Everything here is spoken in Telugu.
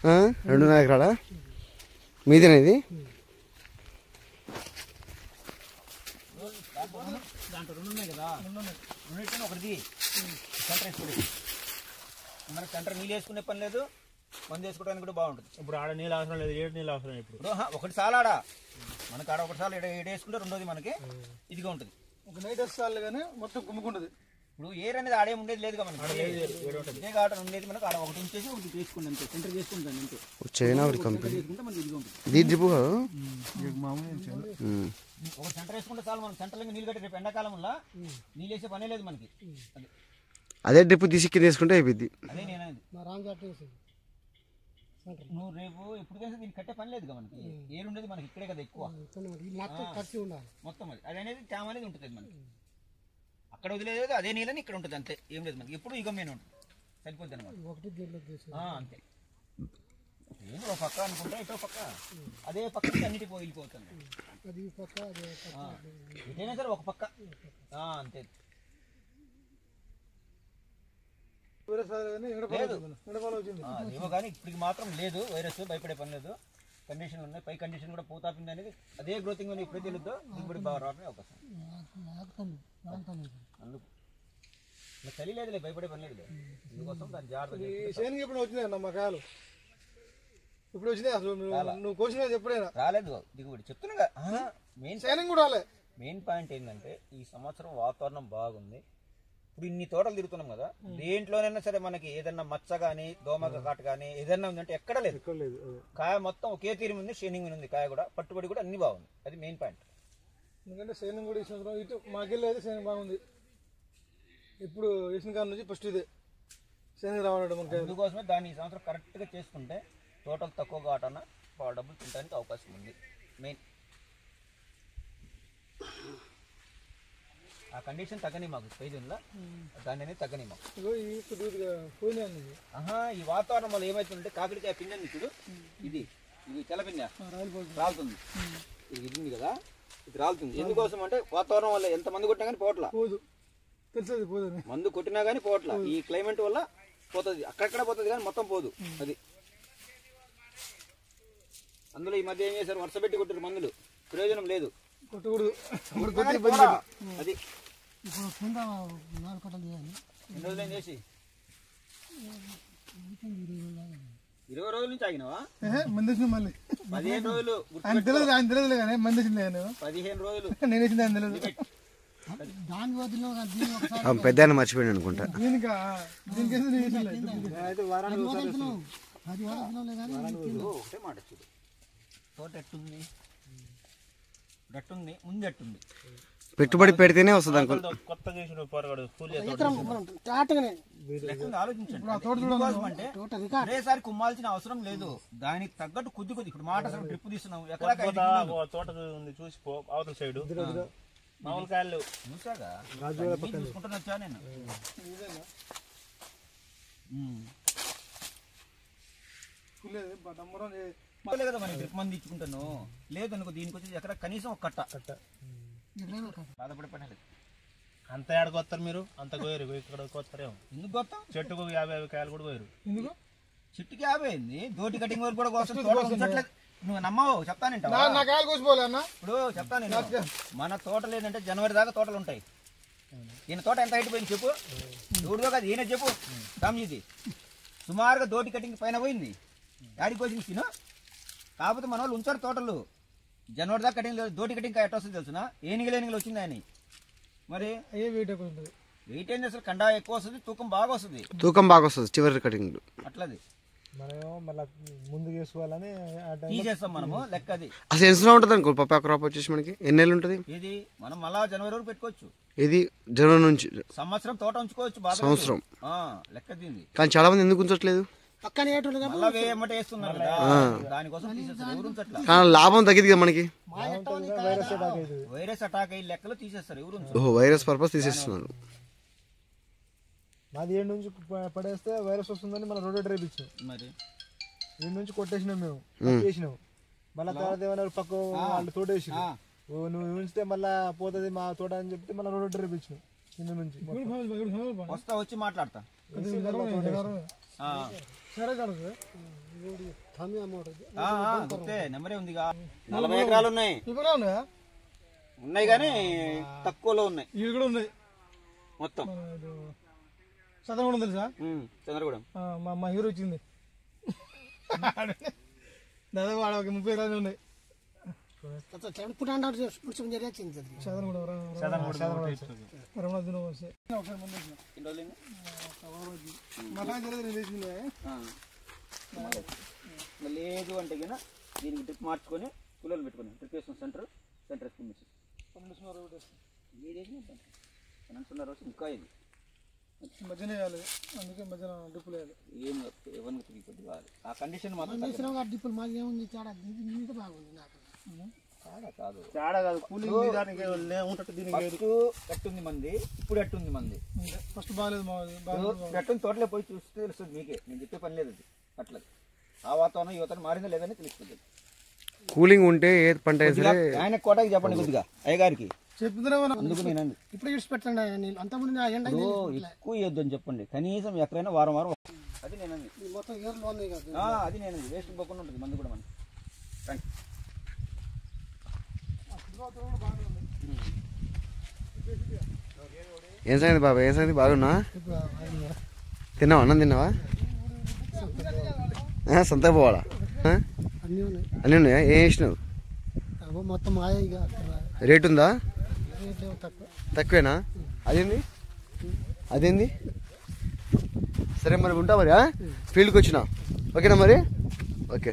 2.5 ఎకరాలా మీదేనా ఇది? దాంట్లో 2 ఉన్నాయి కదా, 2 ఒకటి సెంటర్ వేసుకోలేదు. మనకి సెంటర్ నీళ్ళు వేసుకునే పని లేదు, మందు వేసుకోవడానికి కూడా బాగుంటుంది. ఇప్పుడు ఆడ నీళ్ళు అవసరం లేదు, ఏడు నీళ్ళు అవసరం. ఇప్పుడు ఒకటి సాల్ ఆడ మనకి ఆడ ఒకటి సార్లు ఏడు వేసుకుంటే రెండోది మనకి ఇదిగా ఉంటుంది. ఒక నైట్ వేసుకోవాలి కానీ మొత్తం కుమ్ముకుంటుంది. ఇప్పుడు ఏర్ అనేది ఆడే ఉండేది లేదుగా మనకి, ఇదే కావడం ఉండేది మనకి. ఆడ ఒకటి ఉంచేసి ఒకటి తీసుకుంది అంతే, సెంటర్ చేసుకుంటాను అంతే. చైనా కంపెనీ చేసుకుంటే మనకి ఇదిగా ఉంటుంది. ఒక సెంటర్ వేసుకుంటే చాలు. మనం సెంటర్లో నీళ్ళు కట్టి రేపు ఎండాకాలంలో నీళ్ళు వేసే పనే లేదు మనకి. అదే డ్రిప్ తీసి కింద వేసుకుంటే అయిపోద్ది. అదే నేనది నువ్వు రేపు ఎప్పుడుకైనా దీన్ని కట్టే పని లేదు మనకి. ఏరు ఉండేది మనకి ఇక్కడే కదా ఎక్కువ మొత్తం. అది అనేది ట్యామ్ అనేది ఉంటుంది మనకి. అక్కడ వదిలేదు అదే నీళ్ళని ఇక్కడ ఉంటుంది అంతే, ఏం లేదు మనకి. ఎప్పుడు ఇగమ్మే ఉంటుంది, సరిపోద్ది అనమాట. అంతే. ఏంటి ఒక పక్క అనుకుంటా, ఇటో పక్క అదే పక్క అన్నిటి వెళ్ళిపోతుంది. ఇటైనా సరే ఒక పక్క అంతే. ఏమో కానీ ఇప్పటికి మాత్రం లేదు వైరస్, భయపడే పని లేదు. కండిషన్లు ఉన్నాయి, పై కండిషన్ కూడా పోతాపింది అనేది అదే గ్రోతింగ్ అని ఎప్పుడైతే తెలుద్దో దిగుబడి బాగా రావడానికి అవకాశం. అందుకు చలి లేదులే, భయపడే పని లేదు. అందుకోసం దాని జాగ్రత్త. ఇప్పుడు వచ్చినాయి మా కాయలు, ఇప్పుడు వచ్చినాయి. అసలు నువ్వు కోసిన ఎప్పుడైనా రాలేదు దిగుబడి, చెప్తున్నా. మెయిన్ సైనింగ్ కూడా రాలే. మెయిన్ పాయింట్ ఏంటంటే ఈ సంవత్సరం వాతావరణం బాగుంది. ఇప్పుడు ఇన్ని తోటలు తిరుగుతున్నాం కదా, దేంట్లోనైనా సరే మనకి ఏదన్నా మచ్చ కానీ దోమ కాటు కానీ ఏదన్నా ఉందంటే ఎక్కడ లేదు. కాయ మొత్తం ఒకే తీరు ఉంది, షైనింగ్ ఉంది. కాయ కూడా పట్టుబడి కూడా అన్ని బాగుంది. అది మెయిన్ పాయింట్. ఎందుకంటే సైనింగ్ కూడా ఇచ్చిన ఇటు మాకెళ్ళి అయితే సైనింగ్ బాగుంది. ఇప్పుడు వేసిన కాడ నుంచి ఫస్ట్ ఇదే సైనింగ్ రావడం మనకి. అందుకోసమే దాన్ని ఈ సంవత్సరం కరెక్ట్గా చేసుకుంటే తోటలు తక్కువ కాటన బాగా డబ్బులు తినడానికి అవకాశం ఉంది. మెయిన్ ఆ కండిషన్ తగ్గని మాకు స్పేస్ ఉందా, దాని అనేది తగ్గని మాకు. ఈ వాతావరణం వల్ల ఏమవుతుందంటే కాకడికాయ పిండి చూడు, ఇది తెల్లపిండి రాలుతుంది. ఇది ఉంది కదా, ఇది రాలుతుంది. ఎందుకోసం అంటే వాతావరణం వల్ల ఎంత మందు కొట్టినా కానీ పోట్ల, మందు కొట్టినా కానీ పోట్ల. ఈ క్లైమేట్ వల్ల పోతుంది, అక్కడక్కడ పోతుంది కానీ మొత్తం పోదు. అది అందులో ఈ మధ్య ఏం చేశారు, వర్ష పెట్టి కొట్టారు మందులు, ప్రయోజనం లేదు. అది ఎన్ని రోజులు చేసి 20 రోజుల నుంచి ఆగినావా? 15 రోజులు 15 రోజులు పెద్ద మర్చిపోయాను అనుకుంటా. ఒకటే మాట చూడు, తోట ఎట్టుంది, గట్టుంది, ముందు ఎట్టుంది. పెట్టుబడి పెడితేనే వస్తుంది అంకుల్. కొత్తగా ఆలోచించండి. ఒకేసారి కుమ్మాల్సిన అవసరం లేదు, దానికి తగ్గట్టు కొద్ది కొద్ది. ఇప్పుడు మాట అసలు ట్రిప్ తీస్తున్నావు, తోట ఉంది చూసి అవతల సైడ్ మామూలు కాయలు చూసాగా చూసుకుంటాను వచ్చా నేను. కదా మరి ట్రిప్ మంది ఇచ్చుకుంటాను. లేదనుకో దీనికి వచ్చి ఎక్కడ కనీసం ఒక కట్ట బాధపడే పని లేదు. అంత ఏడకొస్తారు మీరు, అంత కోయరు. ఇక్కడ కోస్తారేమో. ఎందుకు కోస్తాం? చెట్టుకు 50 కాయలు కూడా కోయరు. ఎందుకు చెట్టుకి 50 అయింది, దోటి కటింగ్ వరకు కూడా కోసం. నువ్వు నమ్మవు, చెప్తానంట. ఇప్పుడు చెప్తాను నేను, మన తోటలు ఏంటంటే జనవరి దాకా తోటలు ఉంటాయి. ఈయన తోట ఎంత హైట్ పోయింది చెప్పు, ఎవరిదో కాదు ఈయన చెప్పు. రామ్జీది సుమారుగా దోటి కటింగ్ పైన పోయింది, యాడికి పోయింది తిను. కాకపోతే మన వాళ్ళు ఉంచారు తోటలు. జనవరి దాకా కటింగ్ లేదు, దోటి కటింగ్ ఎట్ట వస్తుంది తెలుసునా? ఏనిగలు వచ్చింది ఆయన. మరి వెయిట్ ఏంది అసలు, కండా ఎక్కువ వస్తుంది, తూకం బాగా వస్తుంది చివరి కటింగ్ అట్లది. ముందు చేసుకోవాలని తీసేస్తాం మనము లెక్క. అది అసలు ఎంత ఉంటుంది అనుకో పప్పు క్రాప్ వచ్చేసి మనకి ఎన్ని నెలలు ఉంటుంది? ఇది మనం మళ్ళా జనవరి వరకు పెట్టుకోవచ్చు. ఇది జనవరి నుంచి సంవత్సరం తోట ఉంచుకోవచ్చు, సంవత్సరం లెక్క దీన్ని. కానీ చాలా మంది ఎందుకు ఉంచట్లేదు, లాభం తగ్గింది కదా మనకి. వైరస్ అటాక్ అయ్యి లెక్కలు తీసేస్తారు ఎవరు. వైరస్ పర్పస్ తీసేస్తున్నారు. మాది 7 నుంచి పడేస్తే వైరస్ వస్తుందని మన రోడ్ డ్రైవ్ ఇచ్చాం. మరి 7 నుంచి కొట్టేసినాం, మేము చేసినాం. మళ్ళీ తర్వాత ఏమన్నా పక్క వాళ్ళు తోటేసి నువ్వు ఉంచితే మళ్ళా పోతుంది మా తోట అని చెప్తే మళ్ళీ రోడ్ డ్రైవ్ ఇచ్చినాం. కింద నుంచి వస్తా వచ్చి మాట్లాడతా. గుర్తే నెంబరే ఉంది 40 ఎకరాలు ఉన్నాయి ఉన్నాయి కానీ తక్కువలో ఉన్నాయి ఇవి కూడా ఉన్నాయి మొత్తం చంద్రగూడెం తెలుసా చంద్రగూడెం మా హీరో వచ్చింది దాదాపు ఆడ 30 ఎకరాలు ఉన్నాయి లేదు అంటే కన్నా దీనికి డ్రిప్ మార్చుకొని కూలర్లు పెట్టుకుని డ్రిప్ వేసిన సెంటర్ స్కూల్ రోజు ఇంకా ఇది మధ్యన వేయాలి అందుకే మధ్యన డ్రిప్పులు వేయాలి ఏం ఎవరికి కొద్దిగా ఆ కండిషన్ మాత్రం డిప్పులు మాది ఏముంది తేడా బాగుంది నాకు తేడా కాదు కూలింగ్ దానికి ఫస్ట్ ఎట్టుంది మంది ఇప్పుడు ఎట్టుంది మంది ఫస్ట్ బాగాలేదు ఎట్టుంది తోటలో పోయి చూస్తే తెలుస్తుంది మీకే నేను చెప్పే పని లేదు అది అట్లా ఆ వాతావరణం యువతను మారిందా లేదని తెలుస్తుంది కూలింగ్ ఉంటే ఏ పంట ఆయన కోటకి చెప్పండి కొద్దిగా అయ్యగారికి చెప్తున్నాను అందుకు నేను ఇప్పుడు ఇడిచి పెట్టండి అంతకుముందు ఎక్కువ ఇవ్వద్దు అని చెప్పండి కనీసం ఎక్కడైనా వారం అది నేను మొత్తం ఏర్లు ఉన్నాయి కదా అది నేను వేస్ట్ పోకుండా ఉంటుంది మంది కూడా మనకి ఏం సంగతి బాబా ఏం సంగతి బాగున్నా తిన్నావా అన్నం తిన్నావా సంతకు పోవాలా అన్నీ ఉన్నాయి అన్నీ ఉన్నాయా ఏం వేసినావు మొత్తం రేట్ ఉందా తక్కువ తక్కువేనా అదేంది సరే మరి ఉంటా మరి ఫీల్డ్కి వచ్చినా ఓకేనా మరి ఓకే